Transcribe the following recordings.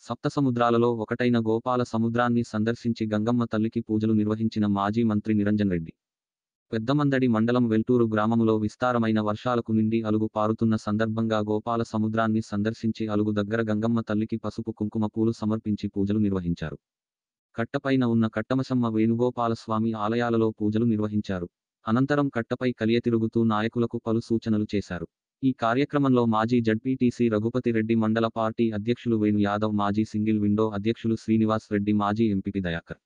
సప్తసముద్రాలలో ఒకటైన గోపాల సముద్రాన్ని సందర్శించి గంగమ్మ తల్లికి పూజలు నిర్వహించిన మాజీ మంత్రి నిరంజన్ రెడ్డి. పెద్దమందడి మండలం వెల్టూరు గ్రామంలో విస్తారమైన వర్షాలకు నిండి అలుగు పారుతున్న సందర్భంగా గోపాల సముద్రాన్ని సందర్శించి అలుగు దగ్గర గంగమ్మ తల్లికి పసుపు కుంకుమ పూలు సమర్పించి పూజలు నిర్వహించారు. కట్టపైన ఉన్న కట్టమశమ్మ వేణుగోపాలస్వామి ఆలయాలలో పూజలు నిర్వహించారు. అనంతరం కట్టపై కలియతిరుగుతూ నాయకులకు పలు సూచనలు చేశారు. ఈ కార్యక్రమంలో మాజీ జడ్పీటీసీ రఘుపతి రెడ్డి, మండల పార్టీ అధ్యక్షులు వేణు యాదవ్, మాజీ సింగిల్ విండో అధ్యక్షులు శ్రీనివాస్ రెడ్డి, మాజీ MPP Dayakar,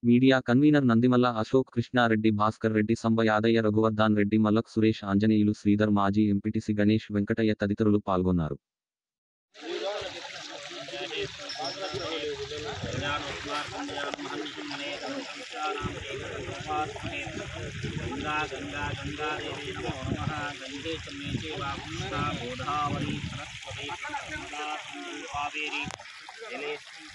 media convener Nandimalla Ashok, Krishna Reddy, Bhaskar Reddy, Samba Yadaiah, Raghuvardhan Reddy, Mallak Suresh, Anjaneyulu, Sridhar, మాజీ ఎంపీటీసీ గణేష్, వెంకటయ్య తదితరులు పాల్గొన్నారు. गंगा गंगा गंगा देवी नमो नमः। गंगे चमेचे वाकुंसा गोदावरी सरस्वती गंगा कावेरी जलेस्मिन्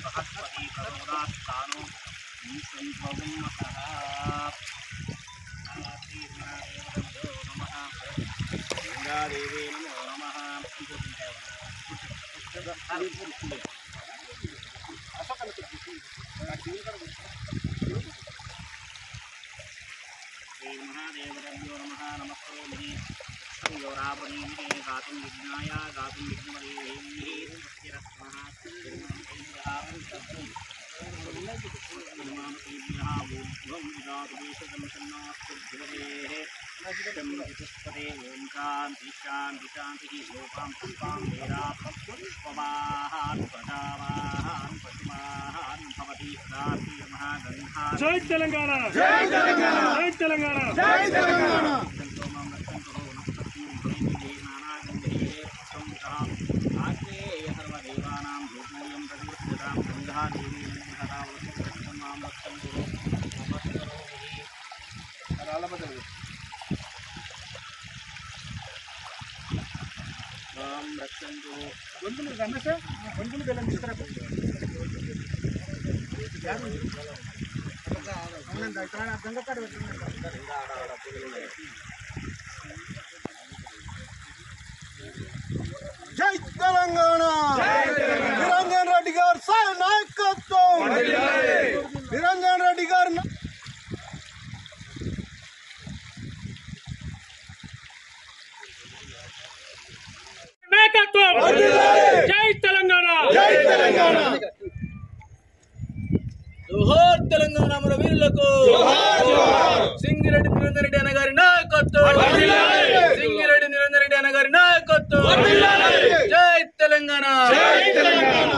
बृहस्पति करोदास्थानो गंगादेवी नमो नमः। श्री महादेवभ्यो नमः। नमस्ते गौरापणीमहे गातुं विघ्नाय गातुं विघ्नमदेवीमहे पुष्पते ओं शांति शांति शांति लोकां पुष्पां वेदा पवाहान् प्रजावाहान् पशुवाहान् भवति सदास्ति महागन्धा। जय तेलंगाना, जय तेलंगाना, जय तेलंगाना, जय तेलंगाना। संतोमं रक्षन्तु नमस्ते नानागन्धे संतः आग्नेय सर्वदेवानां भूतमूलं प्रतिष्ठितां गंगा देवी नमः। मां रक्षन्तु रक्षन्तु गंगुल रमेश गंगुल बेलन తీసుకురా యారు అవునండి ఇక్కడ గంగకాడ వెళ్తున్నాడు జై తెలంగాణ జై తెలంగాణ నిరంజన్ రెడ్డి గారి సాయి నాయకత్వం నిరంజన్ రెడ్డి గారి నాయకత్వం జై తెలంగాణ జై తెలంగాణ జోహార్ తెలంగాణ మన వీరులకు జోహార్ జోహార్ సింగిరెడ్డి నిరంజన్ రెడ్డి అన్న గారి నాయకత్వం సింగిరెడ్డి నిరంజన్ రెడ్డి అన్న గారి నాయకత్వం జై తెలంగాణ జై తెలంగాణ